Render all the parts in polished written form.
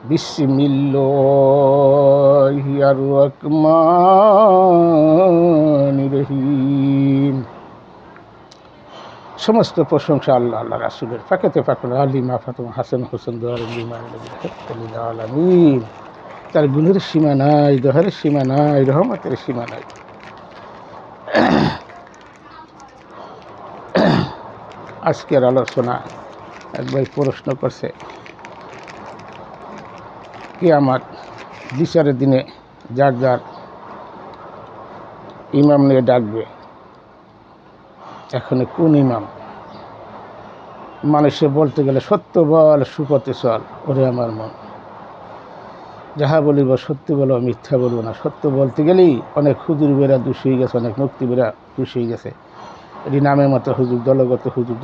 বিসমিল্লাহির রহমানির রহিম। সমস্ত প্রশংসা আল্লাহ আল্লাহ রাসূলের। ফাঁকেতে ফাঁকুল আলিমা ফাতেমা হাসান হোসেন আলামিন। তার গুণের সীমা নাই, দোহারের সীমা নাই, রহমতের সীমা নাই। আজকের আলোচনা একবার প্রশ্ন করছে, কিয়ামত বিচারের দিনে যার যার ইমাম নিয়ে ডাকবে, এখন কোন ইমাম? মানুষে বলতে গেলে সত্য বল, সুপথে চল। ওরে আমার মন, যাহা বলিব সত্য বলো, মিথ্যা বলবো না। সত্য বলতে গেলেই অনেক হুজুর বেরা দোষী হয়ে গেছে, অনেক মুক্তি বেরা দোষী হয়ে গেছে। এটি নামের মতো হুজুর,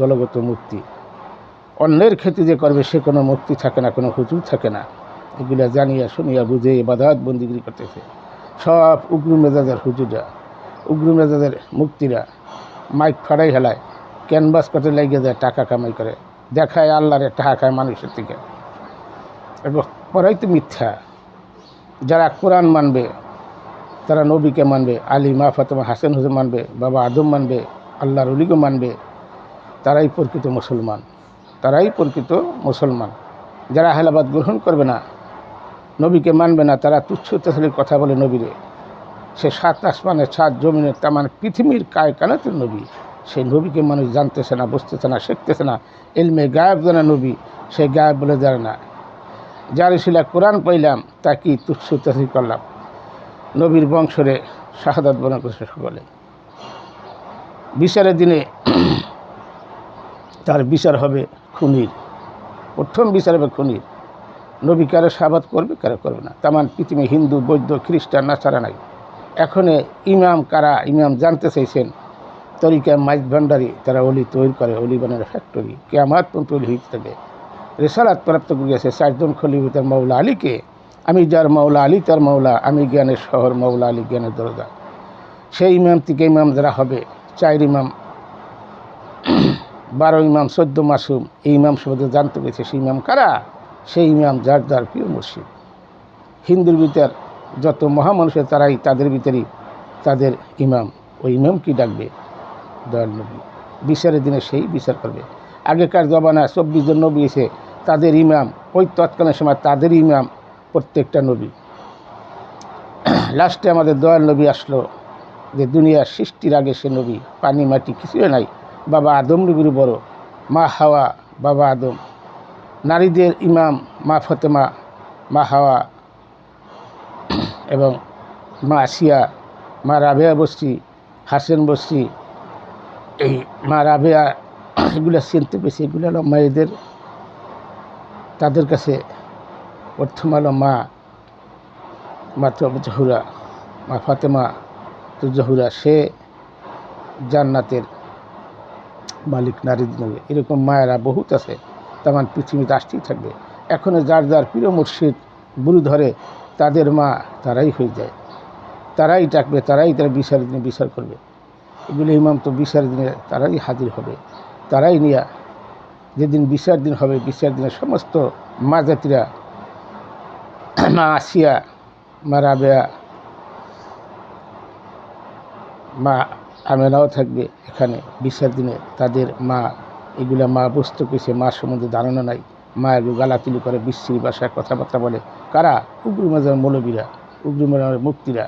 দলগত মুক্তি। অন্যের ক্ষতি যে করবে সে কোনো মুক্তি থাকে না, কোনো হুজুর থাকে না। এগুলা জানিয়া শুনিয়া বুঝে ইবাদত বন্দিগিরি করতেছে সব উগ্র মেজাজের হুজুররা, উগ্র মেজাজের মুক্তিরা। মাইক ফাড়াই হেলায়, ক্যানভাস করতে লেগে যায়, টাকা কামাই করে, দেখায় আল্লাহরে টাকা খায় মানুষের থেকে। এবং পড়াই তো মিথ্যা। যারা কোরআন মানবে, তারা নবীকে মানবে, আলী মা ফাতেমা হাসান হোসেন মানবে, বাবা আদম মানবে, আল্লাহর অলিকে মানবে, তারাই প্রকৃত মুসলমান, তারাই প্রকৃত মুসলমান। যারা আহলাবাদ গ্রহণ করবে না, নবীকে মানবে না, তারা তুচ্ছ তাচ্ছিল্যের কথা বলে নবীরে। সে সাত আসমানের, সাত জমিনের, তামান পৃথিবীর কায়নাতের নবী। সেই নবীকে মানুষ জানতেছে না, বুঝতেছে না, শিখতেছে না। ইলমে গায়েব জানা নবী, সে গায়েব বলে জানে না। যার শিলা কোরআন পাইলাম তা কি তুচ্ছ তাচ্ছিল্য করলাম। নবীর বংশরে শাহাদাত বর্ণনা করেছে সকলে। বিচারের দিনে তার বিচার হবে খুনির, প্রথম বিচার হবে খুনির। নবী কারো শাহাদাত করবে, কারো করবে না। তামান পৃথিবী হিন্দু, বৌদ্ধ, খ্রিস্টান না ছাড়া নাই। এখন ইমাম কারা? ইমাম জানতে চাইছেন। তরিকা মাইজ ভান্ডারি, তারা অলি তৈরি করে, অলি বানের ফ্যাক্টরি। কিয়ামত পর্যন্ত অলি হইতে থাকে। রেসালাত প্রাপ্ত করে গেছে চারজন খলিফা তার মৌলা আলীকে। আমি যার মৌলা, আলী তার মৌলা, আমি জ্ঞানের শহর, মৌলা আলী জ্ঞানের দরজা। সেই ইমাম থেকে ইমাম যারা হবে, 4 ইমাম, 12 ইমাম, 14 মাসুম, এই ইমাম সম্বন্ধে জানতে পেরেছে। সেই ইমাম কারা? সেই ইমাম যার যার প্রিয় মুর্শিদ। হিন্দুর ভিতর যত মহামানুষের, তারাই তাদের ভিতরেই তাদের ইমাম। ওই ইমাম কি ডাকবে? দয়াল নবী। বিচারের দিনে সেই বিচার করবে। আগেকার জমানায় 24 জন নবী এসে তাদের ইমাম, ওই তৎকালীন সময় তাদের ইমাম প্রত্যেকটা নবী। লাস্টে আমাদের দয়াল নবী আসলো, যে দুনিয়ার সৃষ্টির আগে সে নবী, পানি মাটি কিছুই নাই। বাবা আদম নবীর বড়, মা হাওয়া, বাবা আদম। নারীদের ইমাম মা ফাতেমা, মা হাওয়া এবং মা আসিয়া, মা রাবেয়া বস্তি, হাসেন বস্তি। এই মা রাবেয়া এগুলো চিনতে পেরেছি। এগুলো হলো মায়েদের, তাদের কাছে প্রথম হলো মা জহুরা, মা ফাতেমা তো জহুরা, সে জান্নাতের মালিক, নারীদের নবী। এরকম মায়েরা বহুত আছে, তেমন পৃথিবীতে আসতেই থাকবে। এখনও যার যার প্রিয় মুর্শিদ বুড়ি ধরে, তাদের মা তারাই হয়ে যায়, তারাই ডাকবে, তারাই তারা বিচারের দিনে বিচার করবে। এগুলো ইমাম তো বিচারের দিনে তারাই হাজির হবে, তারাই নিয়ে যেদিন বিচার দিন হবে, বিচার দিনে সমস্ত মা জাতিরা, মা আসিয়া, মা রাবেয়া, মা আমেনাও থাকবে এখানে বিচার দিনে। তাদের মা, এগুলা মা বুঝতে পেরেছে, মা সম্বন্ধে ধারণা নাই। মা এগুলো গালাতুলি করে, বিশ্রী ভাষায় কথাবার্তা বলে। কারা? উগ্র মেজার মৌলবীরা, উগ্র মেজার মুক্তিরা।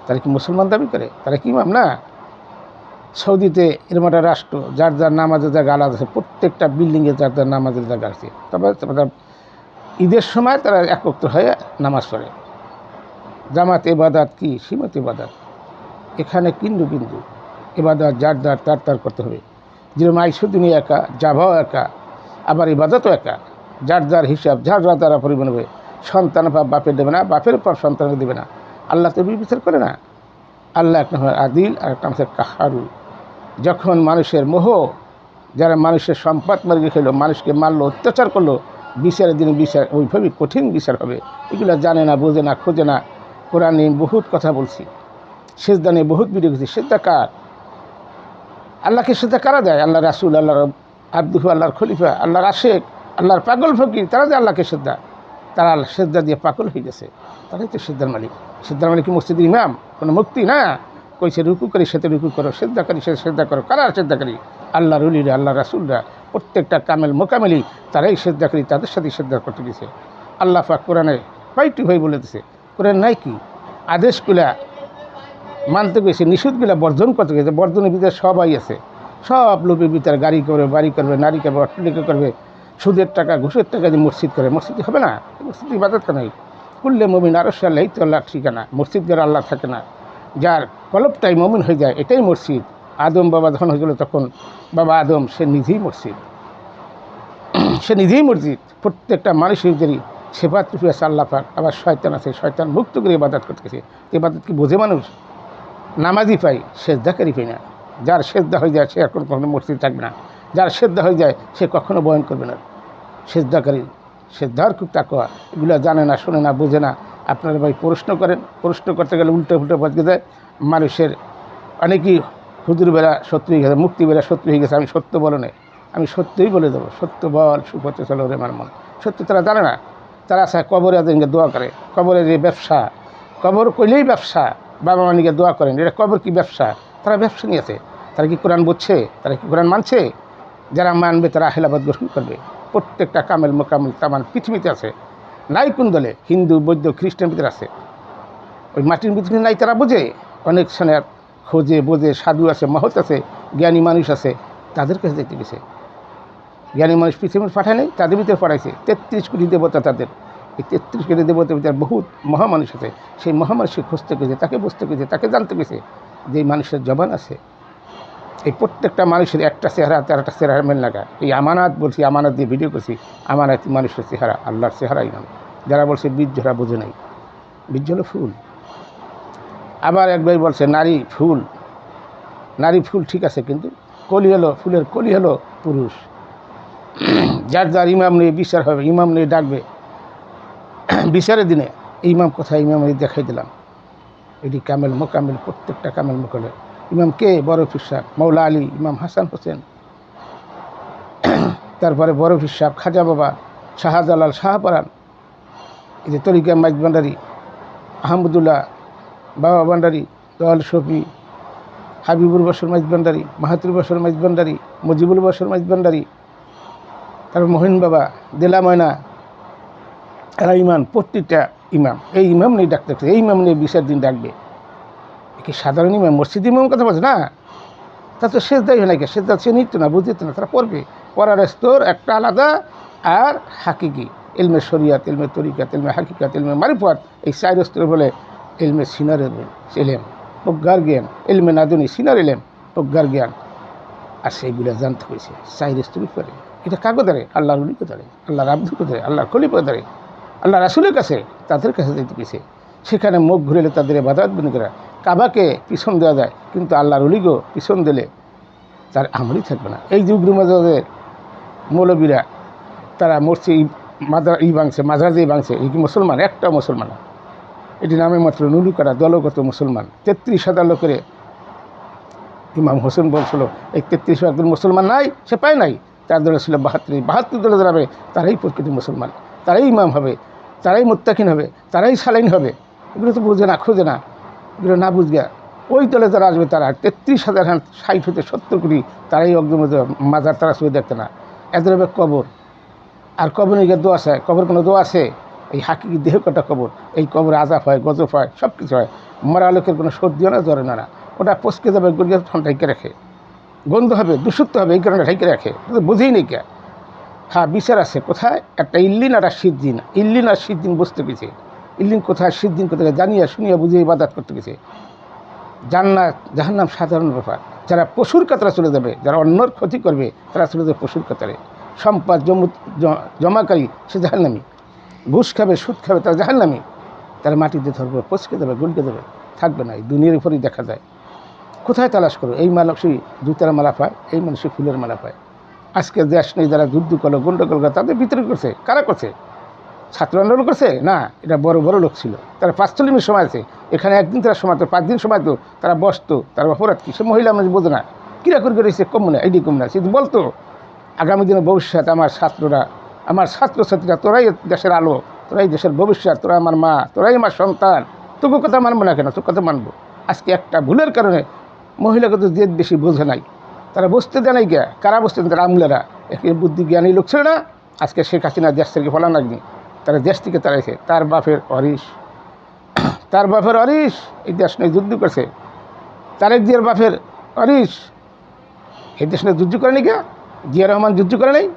তারা কি মুসলমান দাবি করে? তারা কি ইমাম না? সৌদিতে এরকম একটা রাষ্ট্র, যার যার নামাজের জায়গা আলাদা আছে, প্রত্যেকটা বিল্ডিংয়ে যার যার নামাজের জায়গা আছে। তবে ঈদের সময় তারা একত্র হয়ে নামাজ পড়ে। জামাত ইবাদত কি? সীমিত ইবাদত। এখানে বিন্দু বিন্দু ইবাদত যার যার তার তার করতে হবে। যেরকম আইসুদ্দিনই একা, যাভাও একা, আবার ইবাদতও একা। যার যার হিসাব, যার যার দ্বারা পরিমাণ হবে। সন্তান পাপ বাপের দেবে না, বাপের পাপ সন্তানকে দেবে না। আল্লাহ তো বিচার করে না। আল্লাহ একটা নাম আদিল, আর একটা নাম কাহারু। যখন মানুষের মোহ, যারা মানুষের সম্পদ মার্গে খেলো, মানুষকে মারলো, অত্যাচার করলো, বিচারের দিনে বিচার ওইভাবেই কঠিন বিচার হবে। এগুলো জানে না, বোঝে না, খোঁজে না। কোরআনে বহুত কথা বলছি, সেজদা নিয়ে বহুত ভিডিও করছি। সেজদা কার? আল্লাহকে সেজদা কারা দেয়? আল্লাহ রাসূল, আল্লাহর আব্দুহু, আল্লাহর খলিফা, আল্লাহর আশেক, আল্লাহর পাগল ফকির, তারা যে আল্লাহকে সেজদা। তারা আল্লাহ সেজদা দিয়ে পাগল হয়ে গেছে, তারাই তো সেজদার মালিক। সেজদার মালিক কি মসজিদের ইমাম, কোনো মুক্তি না। কইছে রুকু করি সাথে রুকু করো, সেজদাকারী সাথে সেজদা করো। কারা সেজদাকারী? আল্লাহ রুলিরা, আল্লাহ রাসুলরা, প্রত্যেকটা কামেল মোকামেলি তারাই সেজদাকারী, তাদের সাথে সেজদা করতে গেছে। আল্লাহ পাক কোরআনে পাইটু হয়ে বলে দিছে, কোরআন নাই কি আদেশগুলা মানতে গেছে, নিষেধগুলা বর্জন করতে গেছে। বর্জনের ভিতরে সবাই আছে, সব লোকের ভিতরে গাড়ি করবে, বাড়ি করবে, নারী করবে, অট্টালিকা করবে, সুদের টাকা ঘুষের টাকা দিয়ে মসজিদ করে। মসজিদ হবে না, মসজিদ ইবাদত কেন? কুল্লে মুমিন আরশ আল্লাহ তো আল্লাহ ঠিকানা। মসজিদ করে আল্লাহ থাকে না, যার কলবটাই মুমিন হয়ে যায় এটাই মসজিদ। আদম বাবা যখন হয়েছিল তখন বাবা আদম সে নিজেই মসজিদ, সে নিজেই মসজিদ। প্রত্যেকটা মানুষের যদি সেবাত রূপে আছে আল্লাহ পাক। আবার শয়তান আছে, শয়তান মুক্ত করে ইবাদত করতেছে। ইবাদত কি বোঝে মানুষ? নামাজি পাই, সেজদাকারী পাই না। যার সেজদা হয়ে যায় সে এখন কখনো মসজিদ থাকবে না, যার সেজদা হয়ে যায় সে কখনো বয়ান করবে না। সেজদাকারী, সেজদার খুব তাকওয়া, এগুলো জানে না, শোনে না, বোঝে না। আপনারা ভাই প্রশ্ন করেন, প্রশ্ন করতে গেলে উল্টো উল্টো বদলে যায় মানুষের। অনেকেই হুজুর বেলা শত্রু হয়ে গেছে, মুক্তি বেলা শত্রু হয়ে গেছে। আমি সত্য বলো না, আমি সত্যই বলে দেবো, সত্য বল সুপথে চলো রে আমার মন। সত্য তারা জানে না, তারা আছে কবরে আদিনকে দোয়া করে। কবরের যে ব্যবসা, কবর কইলেই ব্যবসা। বাবা মানিকে দোয়া করেন, এটা কবর কি ব্যবসা? তারা ব্যবসা নিয়েছে। তারা কি কোরআন বুঝছে? তারা কি কোরআন মানছে? যারা মানবে তারা আহলাবাদ গ্রহণ করবে। প্রত্যেকটা কামেল মোকামেল তামান পৃথিবীতে আছে, নাই কোন দলে, হিন্দু বৌদ্ধ খ্রিস্টান ভিতরে আছে। ওই মাটির ভিতরে নাই, তারা বোঝে। অনেক সেনার খোঁজে বোঝে, সাধু আছে, মহৎ আছে, জ্ঞানী মানুষ আছে, তাদের কাছে দেখতে গেছে। জ্ঞানী মানুষ পৃথিবীর পাঠায় নেই, তাদের ভিতরে পাঠাইছে 33 কোটি দেবতা। তাদের এই 33 কোটি দেবতার ভিতরে বহুত মহামানুষ আছে। সেই মহামানুষকে খুঁজতে গেছে, তাকে বুঝতে গেছে, তাকে জানতে গেছে যে মানুষের জবান আছে। এই প্রত্যেকটা মানুষের একটা চেহারা তার একটা চেহারা মেল লাগা। এই আমানত বলছি, আমানত দিয়ে ভিডিও করছি। আমানত মানুষের চেহারা, আল্লাহর চেহারাই নয়। যারা বলছে বীজ ঝরা বোঝে নাই, বীজ হলো ফুল। আবার একবার বলছে নারী ফুল, নারী ফুল ঠিক আছে, কিন্তু কলি হলো, ফুলের কলি হলো পুরুষ। যার যার ইমাম নিয়ে বিচার হবে, ইমাম নিয়ে ডাকবে বিচারের দিনে। ইমাম কোথায়? ইমাম দেখাই দিলাম। এটি কামেল মোকামেল, প্রত্যেকটা কামেল মোকামেল। ইমাম কে? বড় পীর সাহেব মৌলা আলী, ইমাম হাসান হোসেন, তারপরে বড় পীর সাহেব খাজা বাবা, শাহজালাল, শাহপরান, এই যে তরিকা মাইজ ভান্ডারি, আহমদুল্লাহ, বাবা ভান্ডারি, দয়াল শফি, হাবিবুর বসর মাইজ ভান্ডারি, মাহাতুর বসর মাইজ ভান্ডারি, মুজিবুল বসর মাইজ ভান্ডারি, তারপর মহিন বাবা, দেলা ময়না, এরা ইমাম। প্রত্যেকটা ইমাম এই ইমাম নিয়ে ডাকতে, এই ইমাম নিয়ে বিচার দিন ডাকবে। কি সাধারণ ইমাম, মসজিদ ইমাম কথা বলছে না? তা তো সেজদাই হয় নাকি? সেজদা সে নিত না, বুঝিত না, তারা পড়বে। পড়ার স্তর একটা আলাদা। আর হাকিকি ইলমে শরিয়াত, ইলমে তরিকাত, ইলমে হাকিকাত, ইলমে মারিফাত, এই 4 স্তর বলে ইলমে সিনারের এলেম, প্রজ্ঞার জ্ঞান। ইলমে নাদুনি সিনার এলেম, প্রজ্ঞার জ্ঞান। আর সেইগুলো জানতে হয়েছে 4 স্তরই পরে। এটা কাকে ধরে? আল্লাহর উলিকে ধরে, আল্লাহর আব্দুকে ধরে, আল্লাহর খলিফা ধরে, আল্লাহ রাসুলের কাছে, তাদের কাছে যেতে গেছে। সেখানে মুখ ঘুরেলে তাদের ইবাদত বন্ধ করা। কাবাকে পিছন দেওয়া যায়, কিন্তু আল্লাহর উলিগো পিছন দিলে তার আমলই থাকবে না। এই যুগ মাজারের মৌলবীরা তারা মরছে, মাজার ভাঙছে, মাজার দিয়ে ভাঙছে। এই কি মুসলমান? একটা মুসলমান না। এটি নামে মাত্র নুলু করা দলগত মুসলমান। 33,000 লোকের ইমাম হোসেন বলছিল এই 33,000 মুসলমান নাই, সে পায় নাই। তার দলে ছিল 72 দলে দাঁড়াবে, তারাই প্রকৃত মুসলমান, তারাই ইমাম হবে, তারাই মুত্তাকিন হবে, তারাই সালাইন হবে। এগুলো তো বোঝে না, খোঁজে না, এগুলো না বুঝগা। ওই দলে যারা আসবে তারা 33,000, 60 হতে 70 কোটি, তারাই একদম মাজার তারা শুয়ে দেখতে না। এদের হবে কবর। আর কবর নিয়ে দোয়া আছে? কবর কোনো দোয়া আছে? এই হাকিকি দেহ কটা কবর। এই কবরে আজাব হয়, গজব হয়, সব কিছু হয়। মরা লোকের কোনো সর্দিও না, জ্বরে না, ওটা পচকে যাবে, গড়িয়ে ঢাইকে রাখে, গন্ধ হবে, দূষিত হবে, এই কারণে ঢাইকে রাখে। বুঝেই নেই কে। হ্যাঁ, বিচার আছে কোথায়? একটা ইল্লিন আর সিদ্দিন। ইল্লিন আর সিদ্দিন বুঝতে গেছে। ইল্লিন কোথায়, সিদ্দিন কোথায়, জানিয়া শুনিয়া বুঝিয়ে ইবাদত করতে গেছে। জান্নাত জাহান্নাম সাধারণ ব্যাপার। যারা পশুর কাতারে চলে যাবে, যারা অন্যর ক্ষতি করবে, তারা চলে যাবে পশুর কাতারে। সম্পদ জমাকারী সে জাহান্নামী। ঘুষ খাবে, সুদ খাবে, তারা জাহান্নামী। তারা মাটিতে ধরবে, পচকে দেবে, গুলকে দেবে, থাকবে না। এই দুনিয়ার উপরেই দেখা যায়। কোথায় তালাশ করো? এই মানুষই জুতার মালা পায়, এই মানুষই ফুলের মালা পায়। আজকে দেশ নেই, যারা যুদ্ধ করলো, গন্ডগোল করে, তাদের ভিতরে করছে। কারা করছে? ছাত্র আন্দোলন করছে না, এটা বড় বড় লোক ছিল। তারা 45 মিনিট সময় আছে, এখানে একদিন তারা সময় তো, 5 দিন সময় তো, তারা বসতো। তার অপরাধ কি? সে মহিলা মানুষ বোঝে না, কিরা করে রয়েছে, কম না, এইটি কম না। সে বলতো আগামী দিনে ভবিষ্যৎ আমার ছাত্ররা, আমার ছাত্রছাত্রীরা, তোরাই দেশের আলো, তোরাই দেশের ভবিষ্যৎ, তোরা আমার মা, তোরাই আমার সন্তান, তোকে কথা মানবো না কেন? তোর কথা মানবো। আজকে একটা ভুলের কারণে মহিলাকে তো জেদ বেশি বোঝে নাই, তারা বুঝতে দেয় নাই গিয়া। কারা বুঝতে দেন? তারা আমলারা, একটি বুদ্ধি জ্ঞানী লোক ছিল না। আজকে শেখ হাসিনা দেশ থেকে ফলান লাগনি, তারা দেশ থেকে তাড়াইছে। তার বাপের হরিশ, তার বাপের হরিশ এই দেশ নিয়ে যুদ্ধ করছে। তারেক জিয়ার বাপের হরিশ এই দেশ নিয়ে যুদ্ধ করে নি গিয়া। জিয়া রহমান যুদ্ধ করে নাই,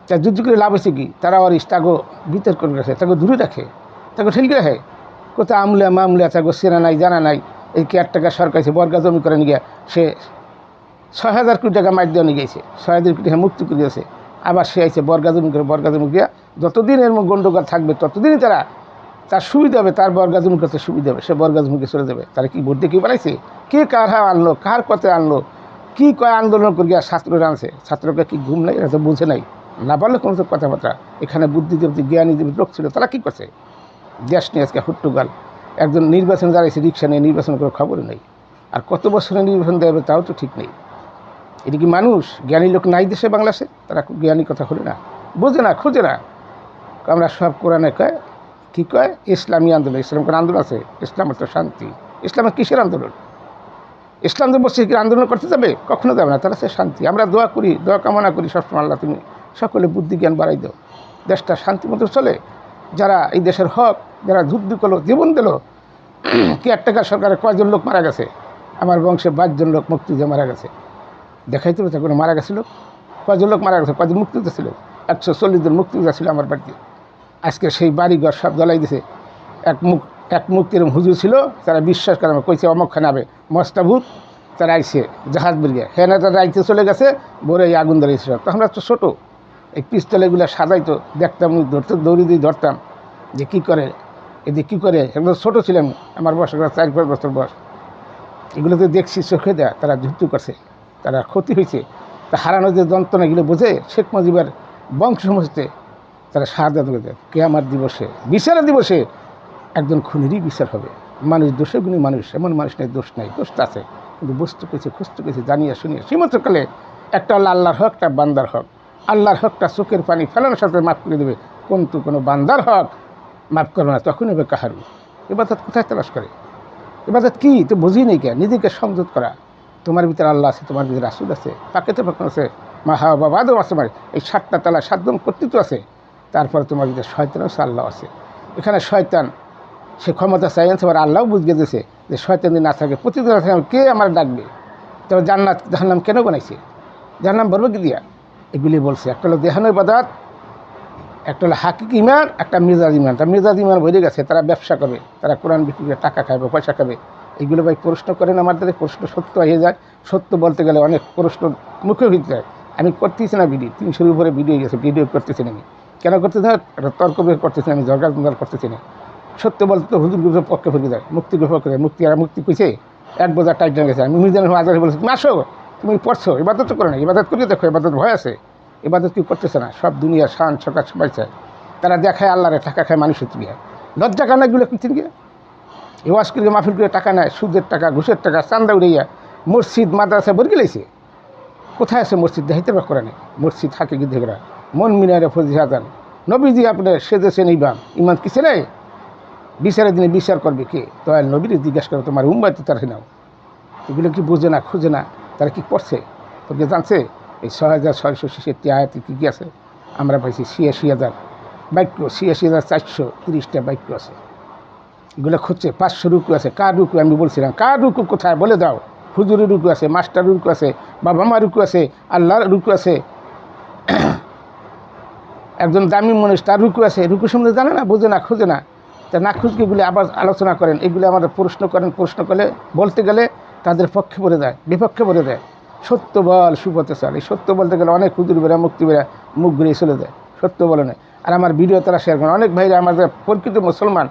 তা যুদ্ধ করে লাভ হয়েছে কি? তারা হরিশ তাগো বিতর্ক করে রাখে, তাকে দূরে রাখে, তাকে ঠেলকে রাখে। কোথাও আমলা মামলা তাকে চেনা নাই, জানা নাই। এই কেয়ারটেকার সরকার এসে বর্গা জমি করে নিয়ে গিয়া সে ৬,০০০ কোটি টাকা মাইর দেওয়া নিয়ে গেছে, ৬,০০০ কোটি টাকা মুক্তি করে দিয়েছে। আবার সে আইসে বর্গা জমি করে, বর্গা জমি গিয়া যতদিন এর গণ্ডগোল থাকবে ততদিনই তার সুবিধা হবে, তার বর্গা জমি করতে সুবিধা হবে, সে বর্গা জমিকে চলে যাবে। তারা কি ভোট দিয়ে কি বানাইছে? কে কার হাওয়া আনলো, কার পথে আনলো, কি কয় আন্দোলন করিয়া ছাত্ররা আনছে? ছাত্রকে কি ঘুম নাই? এরা তো বুঝে নাই, না পারলে কোনো তো কথাবার্তা। এখানে বুদ্ধিজীবী জ্ঞানীজীবী লোক ছিল, তারা কী করছে? দেশ নিয়ে আজকে হুট্টুগাল। একজন নির্বাচন দাঁড়াইছে রিক্সা নিয়ে, নির্বাচন করে খবরই নেই। আর কত বছরে নির্বাচন দেবে তাও তো ঠিক নেই। এটা কি মানুষ? জ্ঞানী লোক নাই দেশে বাংলাদেশে? তারা খুব জ্ঞানী কথা হলে না, বোঝে না, খুঁজে না। আমরা সব কোরআনে কয়, কী কয়? ইসলামী আন্দোলন। ইসলাম কোন আন্দোলন আছে? ইসলামের তো শান্তি। ইসলামের কিসের আন্দোলন? ইসলাম তো বসে কি আন্দোলন করতে যাবে? কখনো যাবে না। তারা সে শান্তি। আমরা দোয়া করি, দোয়া কামনা করি সবসময়, আল্লাহ তুমি সকলে বুদ্ধি জ্ঞান বাড়াই দাও, দেশটা শান্তি মতো চলে। যারা এই দেশের হক, যারা যুদ্ধ করলো, জীবন দিল, কেয়ারটেকার সরকারের কয়জন লোক মারা গেছে? আমার বংশে 22 জন লোক মুক্তিযুদ্ধে মারা গেছে। দেখাইতে হবে কোনো মারা গেছিল? কয়জন লোক মারা গেছে? কয়জন মুক্তিযুদ্ধ ছিল? 140 জন মুক্তিযোদ্ধা ছিল আমার বাড়িতে। আজকে সেই বাড়িঘর সব জ্বলাই দিছে। এক মুক্তির হুজুর ছিল, তারা বিশ্বাস করে আমার কইছে অমকখানে আবে মস্তাভূত, তারা আইসে জাহাজ বেরিয়ে হ্যাঁ না, তারা আইতে চলে গেছে, বলে এই আগুন ধরেছে সব। তখন তো ছোটো, এই পিস্তলেগুলো সাজাইতো, দেখতাম, ধরতে দৌড়ি দিয়ে ধরতাম যে কী করে, এদিকে কী করে। একদম ছোটো ছিলাম, আমার বয়স 4-5 বছর বয়স। এগুলো তো দেখছি চোখে দেয়া, তারা যুদ্ধ করছে, তারা ক্ষতি হয়েছে। তা হারানো যে যন্ত্রণা, এগুলো বোঝে? শেখ মুজিবের বংশ সমস্তে তারা শাহাদাত করে দেয়। কিয়ামত দিবসে, বিচারের দিবসে একজন খুনিরই বিচার হবে। মানুষ দোষে গুণী মানুষ, এমন মানুষ নেই দোষ নাই, দোষটা আছে, কিন্তু বস্তু কেছে, খুঁজতে কেছে, জানিয়া শুনিয়া সীমতকালে একটা হলো আল্লাহর হক, একটা বান্দার হক। আল্লাহর হকটা চোখের পানি ফেলানোর সাথে মাফ করে দেবে, কিন্তু কোনো বান্দার হক মাফ করবে না। তখন হবে কাহারু। ইবাদত কোথায় তালাশ করে? ইবাদত কি তো বুঝি নেই কে? নিজেকে সংযত করা। তোমার ভিতরে আল্লাহ আছে, তোমার ভিতরে রাসূল আছে, পাকেতে পাকানো আছে, মা হাওয়া বাবা আদম আছে, এই 7টা তালা 7 জন কর্তৃত্ব আছে। তারপরে তোমার ভিতরে শয়তান আছে, আল্লাহ আছে। এখানে শয়তান সে ক্ষমতা চাইছে, আবার আল্লাহও বুঝিয়ে দিয়েছে যে শয়তান যদি না থাকে, প্রতিদিন কে আমার ডাকবে? তবে জান্নাত জাহান্নাম কেন বানাইছে? জাহান্নাম বলবে কি দিয়া? এগুলি বলছে। একটা হলো দেহানো ইবাদত, একটা হলো হাকিকি ইমান, একটা মেজাজ ইমান। তার মেজাজ ইমান ভরে গেছে, তারা ব্যবসা করবে, তারা কোরআন বিক্রি করে টাকা খাবে, পয়সা খাবে। এগুলো ভাই প্রশ্ন করেন আমাদের, প্রশ্ন সত্য হয়ে যায়। সত্য বলতে গেলে অনেক প্রশ্ন মুখে হইতে যায়। আমি করতেছি না ভিডিও, 300-এর উপরে ভিডিও গেছে, ভিডিও করতেছি না। আমি কেন করতেছি না? তর্ক বের করতেছি না, আমি জগাল করতেছি না। সত্য বলতে তো হুজুর গুজুর পক্ষে ফিরে যায়, মুক্তি পক্ষে যায়। মুক্তি আর মুক্তি কইছে, 1 বোঝা টাইট গেছে। আমি মিজান আজারে বলেছি, তুমি আসো, তুমি পড়ছো, ইবাদত তো করে না, ইবাদত করিয়ে দেখো, ইবাদত ভয় আছে। ইবাদত কি করতেছে না? সব দুনিয়া শান সকাশ সবাই চায়, তারা দেখায় আল্লাহরে টাকা খায়, মানুষের গিয়ে লজ্জা কান্না এগুলো কিনছেন গিয়ে এই ওয়াজ করে মাহফিল করে টাকা নেয়, সুদের টাকা, ঘুষের টাকা, চান্দা উড়াইয়া মসজিদ মাদ্রাসা ভরে গেলেছে। কোথায় আছে মসজিদ? দেখাইতে বা করে নেই মসজিদ, থাকে কি দেখরা মন মিনারে ফজি হাজান নবীজি আপনার সেজেছেন ইমাম, ইমান কিসে নেই? বিচারের দিনে বিচার করবে কে? দয়াল নবীর জিজ্ঞাসা করে, তোমার উম্মাইতে তারা নাও। এগুলো কি বোঝে না, খুঁজে না, তারা কি করছে? তোকে জানছে এই 6,666 আয়াতে কী কী আছে? আমরা পাইছি 86,000 বাক্য, 86,430টা বাক্য আছে। এগুলো খুঁজছে। 500 রুকু আছে। কার রুকু? আমি বলছিলাম কার রুকু কোথায় বলে দাও। হুজুরের রুকু আছে, মাস্টার রুকু আছে, বাবা মা রুকু আছে, আল্লাহর রুকু আছে, একজন দামি মানুষ তার রুকু আছে। রুকু সম্বন্ধে জানে না, বোঝে না, খুঁজে না। তা না খুঁজকে এগুলি আবার আলোচনা করেন, এগুলি আমাদের প্রশ্ন করেন। প্রশ্ন করলে বলতে গেলে তাদের পক্ষে বলে দেয়, বিপক্ষে বলে দেয়। সত্য বল সুপথে চল, এই সত্য বলতে গেলে অনেক হুজুর বেরা, মুক্তি বেরা মুখ ঘুরিয়ে চলে দেয়, সত্য বলে নেয়। আর আমার ভিডিও তারা শেয়ার করে, অনেক ভাইরা আমাদের প্রকৃত মুসলমান,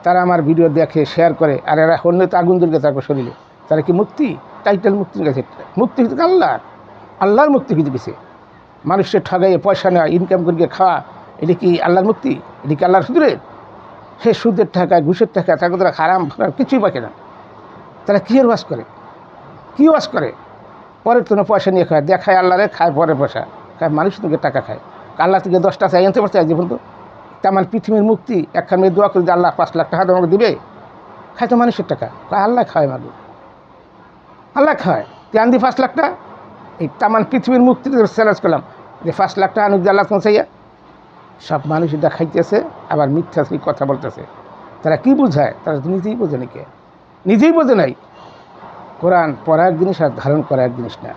তারা আমার ভিডিও দেখে শেয়ার করে। আর এরা অন্য তো আগুন দুর্গে থাকবে শরীরে, তারা কি মুক্তি? টাইটেল মুক্তির কাছে মুক্তি হচ্ছে আল্লাহর মুক্তি হইতে গেছে। মানুষের ঠগাইয়ে পয়সা নেওয়া, ইনকাম করিয়ে খাওয়া, এটা কি আল্লাহর মুক্তি? এটা কি আল্লাহর সুদূরের? সে সুদের টাকা, ঘুষের টাকা, তাকে তারা হারাম কিছুই বাঁচে না। তারা কী ওয়াজ করে, কী ওয়াজ করে? পরের জন্য পয়সা নিয়ে খায়, দেখায় আল্লাহরে, খায় পরে পয়সা খায়, মানুষ থেকে টাকা খায়। আল্লাহ থেকে 10টা চাই আনতে পারছে জীবন? তো তেমন পৃথিবীর মুক্তি একখান মেয়ে দোয়া করে যে আল্লাহ 5 লাখ টাকা তোমাকে দিবে, খায় তো মানুষের টাকা, আল্লাহ খায় মাগো, আল্লাহ খায়, তুই আনদি 5 লাখ টাকা, এই তামান পৃথিবীর মুক্তি চ্যালেঞ্জ করলাম যে 5 লাখ টাকা আনুক যে আল্লাহ পৌঁছাইয়া। সব মানুষ এটা খাইতেছে, আবার মিথ্যা কথা বলতেছে। তারা কি বুঝায়? তারা তো নিজেই বোঝে নাকি, নিজেই বোঝে নাই। কোরআন পড়া এক জিনিস আর ধারণ করা এক জিনিস না।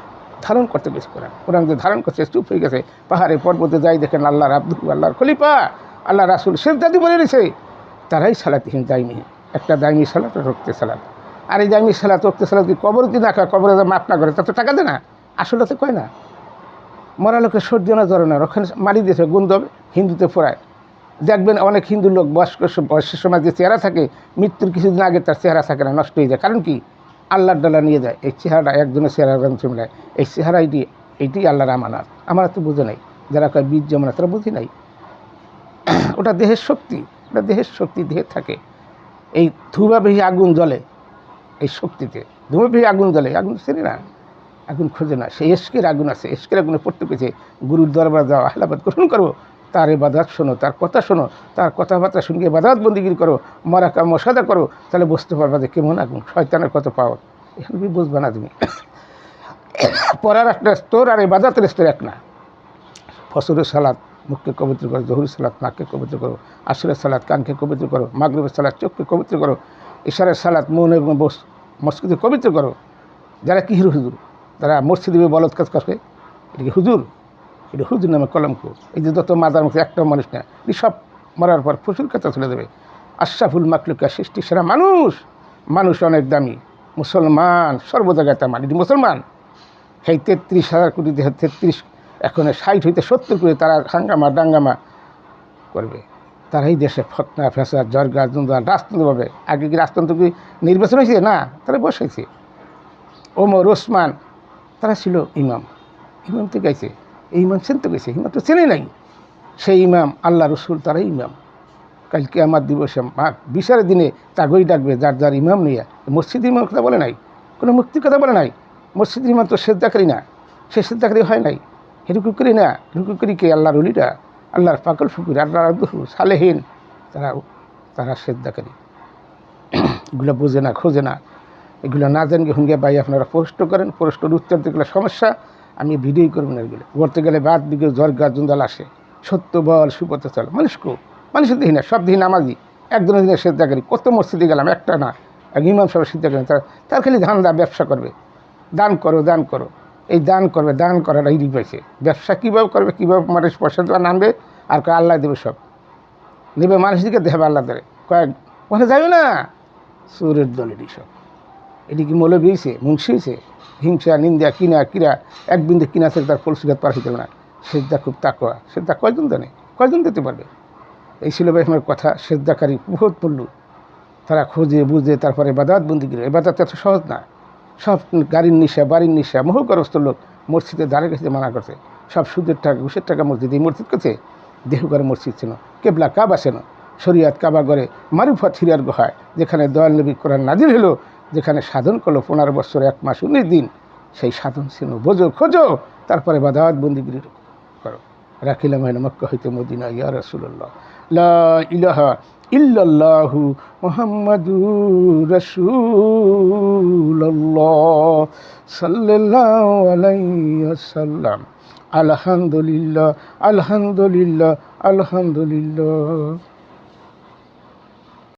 ধারণ করতে গেছে কোরআন যে ধারণ করছে চুপ হয়ে গেছে, পাহাড়ে পর্বতে যাই দেখেন আল্লাহর আব্দু, আল্লাহর খলিফা, আল্লাহ রাসুল সেজদাদি বলে রয়েছে, তারাই সালাতহীন দায়মি। একটা দায়মি সালাত, রক্তে সালাত। আর এই দায়মি সালাত, রক্তে সালাত কি কবর কি না খায়, কবরে মাপ না করে তা তো টাকা দেয় না, আসলে তো কয় না। মরা লোকের সর্দি না জ্বরে না, ওখানে মারি দিয়েছে গন্ধ হবে, হিন্দুতে ফোড়ায়। দেখবেন অনেক হিন্দু লোক বয়সের সময় যে চেহারা থাকে, মৃত্যুর কিছুদিন আগে তার চেহারা থাকে না, নষ্ট হয়ে যায়। কারণ কি? আল্লাহর ডালা নিয়ে যায়। এই চেহারাটা একজনের চেহারা মিলায়, এই চেহারা এইটি আল্লাহর আমানত। আমরা তো বুঝে নাই, যারা কয় বীজ জমানা তারা বুঝি নাই। ওটা দেহের শক্তি, ওটা দেহের শক্তি দেহে থাকে। এই ধুমাবেহী আগুন জ্বলে এই শক্তিতে, ধুমাবেহী আগুন জ্বলে, আগুন চেনে না, আগুন খোঁজে না। সেই এশকের আগুন আছে, এশকের আগুনে পড়তে পেয়েছে। গুরুর দরবার যাও, আহলাবাদ গ্রহণ করো, তার ইবাদত শোনো, তার কথা শোনো, তার কথাবার্তা শুনিয়ে ইবাদত বন্দিগিরি করো, মরাকা মশাদা করো, তাহলে বুঝতে পারবা যে কেমন আগুন, শয়তানের কত পাওয়ার। এখানে তুমি বুঝবে না। তুমি পড়ার একটা স্তর আর ইবাদতের স্তর এক না। ফসরের সালাত মুখকে পবিত্র করো, জহুরের সালাত নাককে পবিত্র করো, আসরের সালাত কানকে পবিত্র করো, মাগরিবের সালাত চোখকে পবিত্র করো, ইশারের সালাত মন এবং মস্তিষ্ককে পবিত্র করো। যারা কি হুজুর, তারা মসজিদে বলদ কাজ করে, এটা কি হুজুর? এটা হুজুর নামে কলঙ্ক। এই যে যত মাদার মুখে একটাও মানুষ না, এই সব মরার পর প্রচুর কথা চলে যাবে। আশরাফুল মাখলুকা, সৃষ্টি সেরা মানুষ, মানুষ অনেক দামি, মুসলমান সর্ব জায়গায় তার মানে মুসলমান। সেই 33,000 কোটি দেহ 33, এখন 60 হইতে 70 কোটি তারা হাঙ্গামা ডাঙ্গামা করবে। তারাই দেশে ফতনা ফেসাদ জর্গা জুন্দা রাজতন্ত্র পাবে। আগে কি রাজতন্ত্র কি নির্বাচন হয়েছে? না, তারা বসাইছে। ওমর ওসমান তারা ছিল ইমাম, ইমাম তো গাইছে, এই ইমাম চিনতে গেছে, ইমাম তো চেনে নাই। সেই ইমাম আল্লাহ রসুল, তারাই ইমাম। কালকে আমার দিবসে বিচারের দিনে তাগই ডাকবে যার যার ইমাম নিয়ে। মসজিদ ইমাম কথা বলে নাই, কোনো মুক্তির কথা বলে নাই। মসজিদ ইমাম তো সেজদাকারী না, সে সেজদাকারী হয় নাই, রুকু করি না, রুকু করি কে? আল্লাহর ওলিরা, আল্লাহর পাগল ফুকুর, আল্লাহর সালেহীন, তারা সেজদাকারী। এগুলো বোঝে না, খোঁজে না, এগুলো না জানকে হুঙ্গে ভাই আপনারা প্রশ্ন করেন, প্রশ্নের উত্তর দিগুলো সমস্যা, আমি ভিডিওই করবো না। এগুলো বলতে গেলে বাদ দিকে জর্গা জুন্দাল আসে, সত্য বল সুপথে চল। মানুষের দেখি না, সব দেখি নামাজি, একজনের দিনে সেজদাকারী। কত মসজিদে গেলাম, একটা না, এক ইমাম সাহেব সেজদাকারী, তার খালি ধান্দা, ব্যবসা করবে, দান করো দান করো, এই দান করবে, দান করার ইডি পাইছে। ব্যবসা কীভাবে করবে, কীভাবে মানুষ পয়সা দেওয়া নামবে, আর কয় আল্লাহ দেবে, সব নেবে মানুষ দিকে দেবে, আল্লাহ দেবে, কয়েক ওখানে যাবে না। সুরের দল এটি সব, এটি কি মৌলবী হয়েছে, মুন্সি হয়েছে? হিংসা নিন্দা কিরা এক বিন্দু কিনা থেকে তার ফলসিঘাত পার হইতে না। সেজদা খুব তাকওয়া, সেজদা কয়জন জানে, কয়জন দিতে পারবে? এই ছিল ভাই আমার কথা। সেজদাকারী বহুত মূল্য, তারা খোঁজে বুঝে তারপরে ইবাদত বন্দিগিরি। ইবাদত এত সহজ না। সব গাড়ির নিশা, বাড়ির নিশা, মোহগ্রস্ত লোক মসজিদে দ্বারে কাছে মানা করছে। সব সুদের টাকা, ঘুষের টাকা মসজিদ, এই মসজিদ করছে দেহঘরে মসজিদ ছিল, কেবলা কাবা ছিল, শরিয়াত কাবা ঘরে মারুফাত হিরার গুহায়, যেখানে দয়াল নবী কোরআন নাজিল হলো, যেখানে সাধন করলো 15 বছর 1 মাস 19 দিন, সেই সাধন ছিল বোঝো খোঁজো, তারপরে ইবাদত বন্দিগিরি করো। রাখিলাম হয় মক্কা হইতে মদিনা, ইয়া রাসূলুল্লাহ, লা ইলাহা ইল্লাল্লাহু মুহাম্মাদুর রাসূলুল্লাহ সাল্লাল্লাহু আলাইহি ওয়াসাল্লাম। আলহামদুলিল্লাহ, আলহামদুলিল্লাহ, আলহামদুলিল্লাহ।